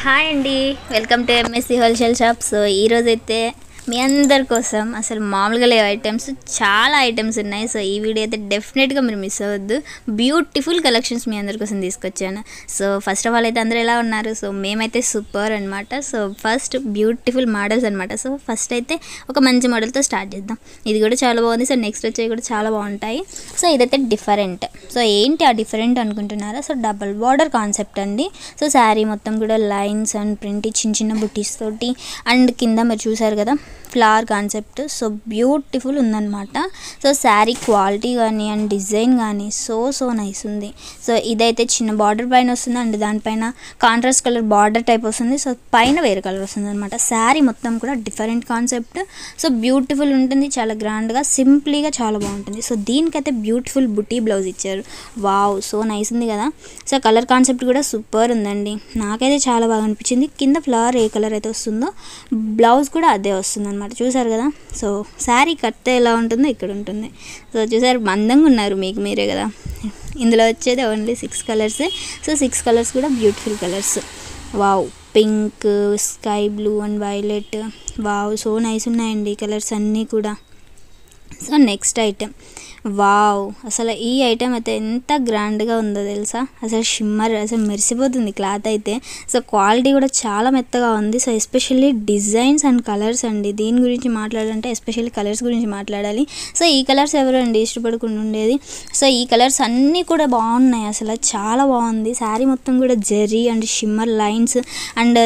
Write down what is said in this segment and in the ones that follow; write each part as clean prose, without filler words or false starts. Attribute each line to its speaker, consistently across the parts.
Speaker 1: Hi అండి, welcome to MSc wholesale shop. So ఈరోజైతే మీ అందరి కోసం అసలు మామూలుగా లేవు ఐటమ్స్, చాలా ఐటమ్స్ ఉన్నాయి. సో ఈ వీడియో అయితే డెఫినెట్గా మీరు మిస్ అవ్వద్దు. బ్యూటిఫుల్ కలెక్షన్స్ మీ అందరి కోసం తీసుకొచ్చాను. సో ఫస్ట్ ఆఫ్ ఆల్ అయితే అందరూ ఎలా ఉన్నారు? సో మేమైతే సూపర్ అనమాట. సో ఫస్ట్ బ్యూటిఫుల్ మోడల్స్ అనమాట. సో ఫస్ట్ అయితే ఒక మంచి మోడల్తో స్టార్ట్ చేద్దాం. ఇది కూడా చాలా బాగుంది. సో నెక్స్ట్ వచ్చేవి కూడా చాలా బాగుంటాయి. సో ఇదైతే డిఫరెంట్. సో ఏంటి ఆ డిఫరెంట్ అనుకుంటున్నారా? సో డబల్ బార్డర్ కాన్సెప్ట్ అండి. సో శారీ మొత్తం కూడా లైన్స్ అండ్ ప్రింట్ చిన్న చిన్న బుటీస్ తోటి అండ్ కింద మీరు చూసారు కదా ఫ్లవర్ కాన్సెప్ట్. సో బ్యూటిఫుల్ ఉందన్నమాట. సో శారీ క్వాలిటీ కానీ అండ్ డిజైన్ కానీ సో నైస్ ఉంది. సో ఇదైతే చిన్న బార్డర్ పైన వస్తుంది అండ్ దానిపైన కాంట్రాస్ట్ కలర్ బార్డర్ టైప్ వస్తుంది. సో పైన వేరే కలర్ వస్తుంది అనమాట. శారీ మొత్తం కూడా డిఫరెంట్ కాన్సెప్ట్. సో బ్యూటిఫుల్ ఉంటుంది, చాలా గ్రాండ్గా సింప్లీగా చాలా బాగుంటుంది. సో దీనికైతే బ్యూటిఫుల్ బుటీ బ్లౌజ్ ఇచ్చారు. వావ్, సో నైస్ ఉంది కదా. సో కలర్ కాన్సెప్ట్ కూడా సూపర్ ఉందండి, నాకైతే చాలా బాగా అనిపించింది. కింద ఫ్లవర్ ఏ కలర్ అయితే వస్తుందో బ్లౌజ్ కూడా అదే వస్తుంది అనమాట. చూసారు కదా. సో శారీ కట్ ఎలా ఉంటుందో ఇక్కడ ఉంటుంది. సో చూసారు, అందంగా ఉన్నారు మీకు మీరే కదా. ఇందులో వచ్చేది ఓన్లీ 6 కలర్సే. సో 6 కలర్స్ కూడా beautiful colours. Wow, pink, sky blue and violet. Wow, so nice ఉన్నాయండి కలర్స్ అన్నీ కూడా. సో నెక్స్ట్ ఐటెం, వావ్, అసలు ఈ ఐటెం అయితే ఎంత గ్రాండ్గా ఉందో తెలుసా. అసలు షిమ్మర్ అసలు మెరిసిపోతుంది క్లాత్ అయితే. సో క్వాలిటీ కూడా చాలా మెత్తగా ఉంది. So especially designs and colours అండి. దీని గురించి మాట్లాడాలంటే ఎస్పెషల్లీ కలర్స్ గురించి మాట్లాడాలి. సో ఈ కలర్స్ ఎవరు అండి ఇష్టపడకుండా ఉండేది. సో ఈ కలర్స్ అన్నీ కూడా బాగున్నాయి, అసలు చాలా బాగుంది. శారీ మొత్తం కూడా zari and shimmer lines and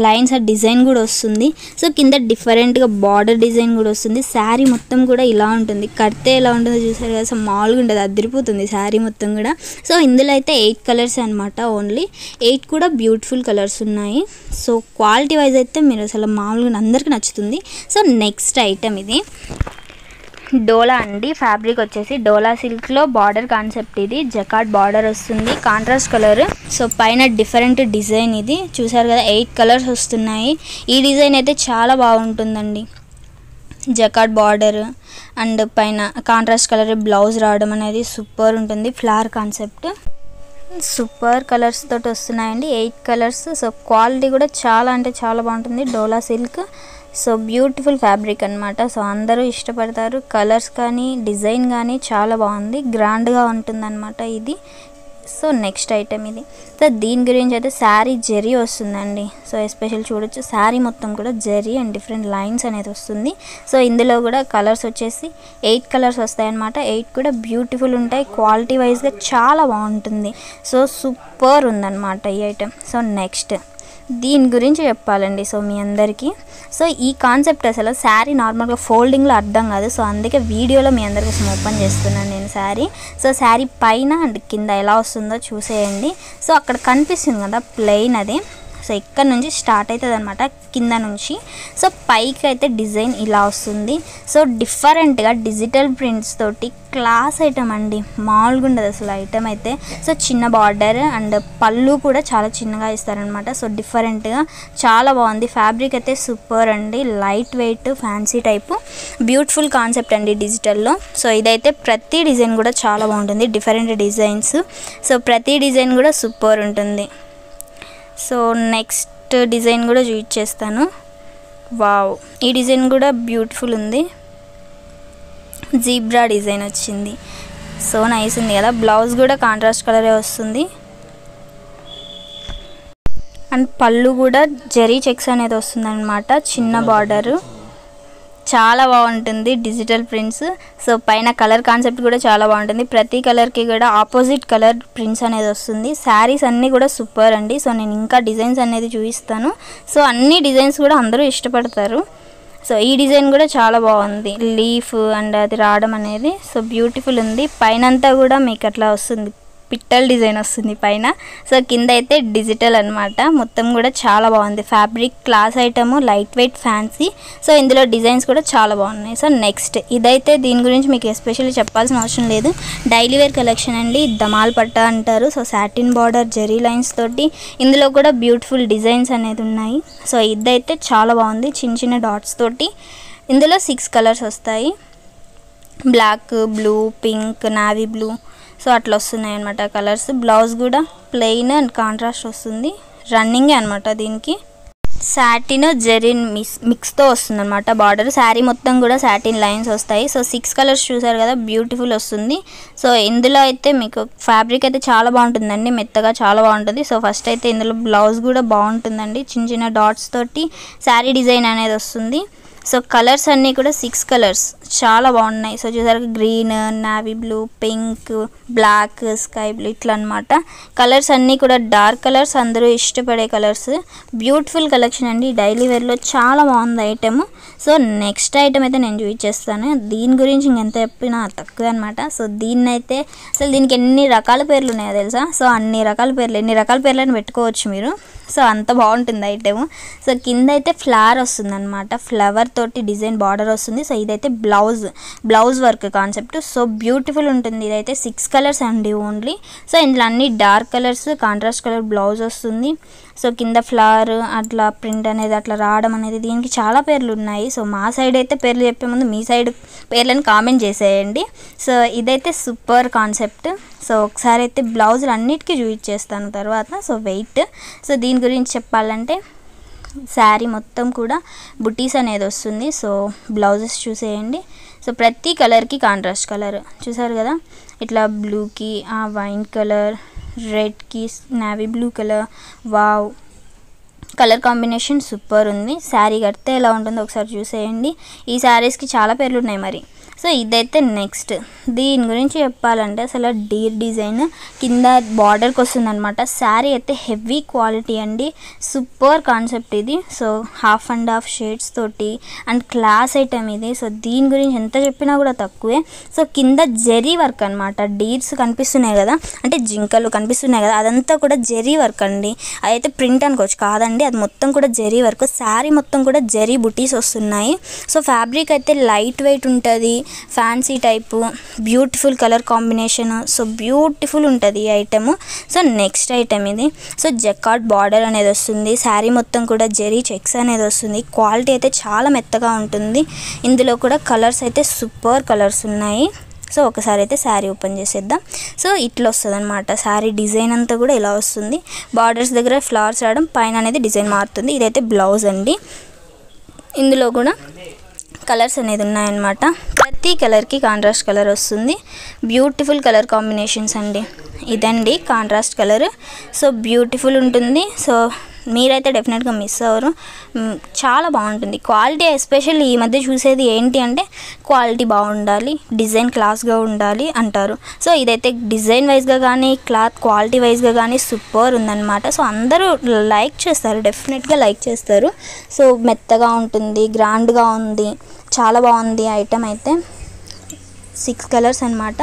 Speaker 1: lines ఆ డిజైన్ కూడా వస్తుంది. సో కింద డిఫరెంట్గా బార్డర్ డిజైన్ కూడా వస్తుంది. శారీ మొత్తం కూడా ఇలా ఉంటుంది, కడితే ఎలా ఉంటుందో చూసారు కదా. సో మామూలుగా ఉంటుంది, అదిరిపోతుంది శారీ మొత్తం కూడా. సో ఇందులో అయితే 8 కలర్స్ అనమాట. ఓన్లీ 8 కూడా బ్యూటిఫుల్ కలర్స్ ఉన్నాయి. సో క్వాలిటీ వైజ్ అయితే మీరు అసలు మామూలుగా అందరికీ నచ్చుతుంది. సో నెక్స్ట్ ఐటమ్ ఇది డోలా అండి. ఫ్యాబ్రిక్ వచ్చేసి డోలా సిల్క్లో బార్డర్ కాన్సెప్ట్. ఇది జకార్డ్ బార్డర్ వస్తుంది, కాంట్రాస్ట్ కలర్. సో పైన డిఫరెంట్ డిజైన్. ఇది చూసారు కదా, 8 కలర్స్ వస్తున్నాయి. ఈ డిజైన్ అయితే చాలా బాగుంటుందండి. జకార్డ్ బార్డర్ అండ్ పైన కాంట్రాస్ట్ కలర్ బ్లౌజ్ రావడం అనేది సూపర్ ఉంటుంది. ఫ్లవర్ కాన్సెప్ట్ సూపర్ కలర్స్ తోటి వస్తున్నాయండి, 8 కలర్స్. సో క్వాలిటీ కూడా చాలా అంటే చాలా బాగుంటుంది. డోలా సిల్క్. సో బ్యూటిఫుల్ ఫ్యాబ్రిక్ అనమాట. సో అందరూ ఇష్టపడతారు. కలర్స్ కానీ డిజైన్ కానీ చాలా బాగుంది, గ్రాండ్గా ఉంటుందన్నమాట ఇది. సో నెక్స్ట్ ఐటమ్ ఇది. సో దీని గురించి అయితే శారీ జెరీ వస్తుందండి. సో ఎస్పెషల్ చూడొచ్చు, శారీ మొత్తం కూడా జెరీ అండ్ డిఫరెంట్ లైన్స్ అనేది వస్తుంది. సో ఇందులో కూడా కలర్స్ వచ్చేసి 8 కలర్స్ వస్తాయన్నమాట. 8 కూడా బ్యూటిఫుల్ ఉంటాయి, క్వాలిటీ వైజ్గా చాలా బాగుంటుంది. సో సూపర్ ఉందన్నమాట ఈ ఐటమ్. సో నెక్స్ట్ దీని గురించి చెప్పాలండి సో మీ అందరికీ. సో ఈ కాన్సెప్ట్ అసలు శారీ నార్మల్గా ఫోల్డింగ్లో అర్థం కాదు. సో అందుకే వీడియోలో మీ అందరి కోసం ఓపెన్ చేస్తున్నాను నేను శారీ. సో శారీ పైన అండ్ కింద ఎలా వస్తుందో చూసేయండి. సో అక్కడ కనిపిస్తుంది కదా ప్లెయిన్, అది. సో ఇక్కడ నుంచి స్టార్ట్ అవుతుంది అనమాట, కింద నుంచి. సో పైకి అయితే డిజైన్ ఇలా వస్తుంది. సో డిఫరెంట్గా డిజిటల్ ప్రింట్స్ తోటి క్లాస్ ఐటమ్ అండి, మామూలుగా ఉండదు అసలు ఐటమ్ అయితే. సో చిన్న బార్డర్ అండ్ పళ్ళు కూడా చాలా చిన్నగా ఇస్తారనమాట. సో డిఫరెంట్గా చాలా బాగుంది. ఫ్యాబ్రిక్ అయితే సూపర్ అండి, light weight fancy type beautiful concept అండి డిజిటల్లో. సో ఇదైతే ప్రతి డిజైన్ కూడా చాలా బాగుంటుంది, డిఫరెంట్ డిజైన్స్. సో ప్రతి డిజైన్ కూడా సూపర్ ఉంటుంది. సో నెక్స్ట్ డిజైన్ కూడా చూపించేస్తాను. వావ్, ఈ డిజైన్ కూడా బ్యూటిఫుల్ ఉంది. జీబ్రా డిజైన్ వచ్చింది. సో నైస్ ఉంది కదా. బ్లౌజ్ కూడా కాంట్రాస్ట్ కలరే వస్తుంది అండ్ పళ్ళు కూడా జెరీ చెక్స్ అనేది వస్తుంది అనమాట, చిన్న బార్డరు. చాలా బాగుంటుంది డిజిటల్ ప్రింట్స్. సో పైన కలర్ కాన్సెప్ట్ కూడా చాలా బాగుంటుంది. ప్రతి కలర్కి కూడా ఆపోజిట్ కలర్ ప్రింట్స్ అనేది వస్తుంది. శారీస్ అన్నీ కూడా సూపర్ అండి. సో నేను ఇంకా డిజైన్స్ అనేది చూపిస్తాను. సో అన్ని డిజైన్స్ కూడా అందరూ ఇష్టపడతారు. సో ఈ డిజైన్ కూడా చాలా బాగుంది, లీఫ్ అండ్ అది రావడం అనేది. సో బ్యూటిఫుల్ ఉంది. పైనంతా కూడా మీకు అట్లా వస్తుంది, పిట్టల్ డిజైన్ వస్తుంది పైన. సో కింద అయితే డిజిటల్ అనమాట. మొత్తం కూడా చాలా బాగుంది. Fabric class item, light weight fancy. So ఇందులో డిజైన్స్ కూడా చాలా బాగున్నాయి. సో నెక్స్ట్ ఇదైతే దీని గురించి మీకు ఎస్పెషల్లీ చెప్పాల్సిన అవసరం లేదు, డైలీ వేర్ కలెక్షన్ అండి. దమాల్ పట్టా అంటారు. So satin border zari lines తోటి ఇందులో కూడా బ్యూటిఫుల్ డిజైన్స్ అనేది ఉన్నాయి. సో ఇదైతే చాలా బాగుంది, చిన్న చిన్న డాట్స్ తోటి. ఇందులో 6 కలర్స్ వస్తాయి, black, blue, pink, navy blue. So అట్లా వస్తున్నాయి అన్నమాట కలర్స్. బ్లౌజ్ కూడా ప్లెయిన్ అండ్ కాంట్రాస్ట్ వస్తుంది, రన్నింగే అనమాట. దీనికి సాటిన్ జెరిన్ మిక్స్తో వస్తుంది అనమాట బార్డర్. శారీ మొత్తం కూడా సాటిన్ లైన్స్ వస్తాయి. సో 6 కలర్స్ చూసారు కదా, బ్యూటిఫుల్ వస్తుంది. సో ఇందులో అయితే మీకు ఫ్యాబ్రిక్ అయితే చాలా బాగుంటుందండి, మెత్తగా చాలా బాగుంటుంది. సో ఫస్ట్ అయితే ఇందులో బ్లౌజ్ కూడా బాగుంటుందండి, చిన్న చిన్న డాట్స్ తోటి శారీ డిజైన్ అనేది వస్తుంది. సో కలర్స్ అన్నీ కూడా 6 కలర్స్ చాలా బాగున్నాయి. సో చూసారు green, navy blue, pink, black, sky blue ఇట్లా అనమాట. కలర్స్ అన్నీ కూడా డార్క్ కలర్స్, అందరూ ఇష్టపడే కలర్స్. బ్యూటిఫుల్ కలెక్షన్ అండి, డైలీ వేర్లో చాలా బాగుంది ఐటెము. సో నెక్స్ట్ ఐటెం అయితే నేను చూపించేస్తాను. దీని గురించి ఇంకెంత చెప్పినా తక్కువ అనమాట. సో దీన్నైతే అసలు దీనికి ఎన్ని రకాల పేర్లు ఉన్నాయో తెలుసా? సో అన్ని రకాల పేర్లు, ఎన్ని రకాల పేర్లను పెట్టుకోవచ్చు మీరు. సో అంత బాగుంటుంది ఐటెము. సో కింద అయితే ఫ్లవర్ వస్తుంది అనమాట, ఫ్లవర్ తోటి డిజైన్ బార్డర్ వస్తుంది. సో ఇదైతే blouse work concept. So beautiful ఉంటుంది. ఇదైతే 6 కలర్స్ అండి ఓన్లీ. సో ఇందులో అన్ని dark colours, contrast colour blouse వస్తుంది. సో కింద ఫ్లవర్ అట్లా ప్రింట్ అనేది అట్లా రావడం అనేది, దీనికి చాలా పేర్లు ఉన్నాయి. సో మా సైడ్ అయితే పేర్లు చెప్పే ముందు మీ సైడ్ పేర్లను కామెంట్ చేసేయండి. సో ఇదైతే సూపర్ కాన్సెప్ట్. సో ఒకసారి అయితే బ్లౌజులు అన్నిటికీ చూపించేస్తాను తర్వాత. సో వెయిట్, సో దీని గురించి చెప్పాలంటే శారీ మొత్తం కూడా బుటీస్ అనేది వస్తుంది. సో బ్లౌజెస్ చూసేయండి. సో ప్రతి కలర్కి కాంట్రాస్ట్ కలర్ చూసారు కదా, ఇట్లా బ్లూకి వైన్ కలర్, రెడ్కి navy blue colour. Wow, colour combination super ఉంది. శారీ కడితే ఎలా ఉంటుందో ఒకసారి చూసేయండి. ఈ శారీస్కి చాలా పేర్లు ఉన్నాయి మరి. సో ఇదైతే నెక్స్ట్, దీని గురించి చెప్పాలంటే అసలు డీర్ డిజైన్ కింద బార్డర్కి వస్తుంది అనమాట. శారీ అయితే హెవీ క్వాలిటీ అండి, సూపర్ కాన్సెప్ట్ ఇది. సో 1/2 షేడ్స్ తోటి అండ్ క్లాస్ ఐటమ్ ఇది. సో దీని గురించి ఎంత చెప్పినా కూడా తక్కువే. సో కింద జెరీ వర్క్ అనమాట, డీర్స్ కనిపిస్తున్నాయి కదా, అంటే జింకలు కనిపిస్తున్నాయి కదా, అదంతా కూడా జెరీ వర్క్ అండి. అదైతే ప్రింట్ అనుకోవచ్చు, కాదండి, అది మొత్తం కూడా జెరీ వర్క్. శారీ మొత్తం కూడా జెరీ బుటీస్ వస్తున్నాయి. సో ఫ్యాబ్రిక్ అయితే లైట్ వెయిట్ ఉంటుంది, fancy type, beautiful colour combination. So beautiful ఉంటుంది ఈ ఐటెము. సో నెక్స్ట్ ఐటెం ఇది. సో జకార్డ్ బార్డర్ అనేది వస్తుంది. శారీ మొత్తం కూడా జెరీ చెక్స్ అనేది వస్తుంది. క్వాలిటీ అయితే చాలా మెత్తగా ఉంటుంది. ఇందులో కూడా కలర్స్ అయితే సూపర్ కలర్స్ ఉన్నాయి. సో ఒకసారి అయితే శారీ ఓపెన్ చేసేద్దాం. సో ఇట్లా వస్తుంది అనమాట. శారీ డిజైన్ అంతా కూడా ఇలా వస్తుంది. బార్డర్స్ దగ్గర ఫ్లవర్స్ రావడం, పైన అనేది డిజైన్ మారుతుంది. ఇదైతే బ్లౌజ్ అండి. ఇందులో కూడా కలర్స్ అనేది ఉన్నాయన్నమాట. ప్రతి కలర్కి కాంట్రాస్ట్ కలర్ వస్తుంది. బ్యూటిఫుల్ కలర్ కాంబినేషన్స్ అండి. ఇదండి కాంట్రాస్ట్ కలర్. సో బ్యూటిఫుల్ ఉంటుంది. సో మీరైతే డెఫినెట్గా మిస్ అవ్వరు, చాలా బాగుంటుంది. క్వాలిటీ ఎస్పెషల్లీ ఈ మధ్య చూసేది ఏంటి అంటే క్వాలిటీ బాగుండాలి, డిజైన్ క్లాస్గా ఉండాలి అంటారు. సో ఇదైతే డిజైన్ వైజ్గా కానీ క్లాత్ క్వాలిటీ వైజ్గా కానీ సూపర్ ఉందన్నమాట. సో అందరూ లైక్ చేస్తారు, డెఫినెట్గా లైక్ చేస్తారు. సో మెత్తగా ఉంటుంది, గ్రాండ్గా ఉంది, చాలా బాగుంది ఐటమ్ అయితే. 6 కలర్స్ అనమాట,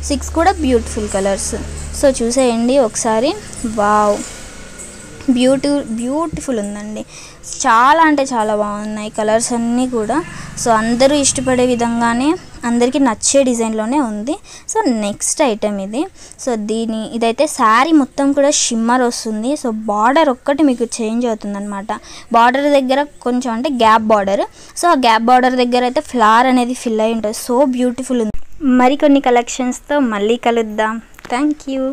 Speaker 1: 6 కూడా బ్యూటిఫుల్ కలర్స్. సో చూసేయండి ఒకసారి. వావ్, బ్యూటిఫుల్ ఉందండి. చాలా అంటే చాలా బాగున్నాయి కలర్స్ అన్నీ కూడా. సో అందరూ ఇష్టపడే విధంగానే, అందరికీ నచ్చే డిజైన్లోనే ఉంది. సో నెక్స్ట్ ఐటెం ఇది. సో ఇదైతే శారీ మొత్తం కూడా షిమ్మర్ వస్తుంది. సో బార్డర్ ఒక్కటి మీకు చేంజ్ అవుతుంది అనమాట. బార్డర్ దగ్గర కొంచెం అంటే గ్యాప్ బార్డర్. సో ఆ గ్యాప్ బార్డర్ దగ్గర అయితే ఫ్లవర్ అనేది ఫిల్ అయి ఉంటుంది. సో బ్యూటిఫుల్ ఉంది. మరికొన్ని కలెక్షన్స్తో మళ్ళీ కలుద్దాం. Thank you.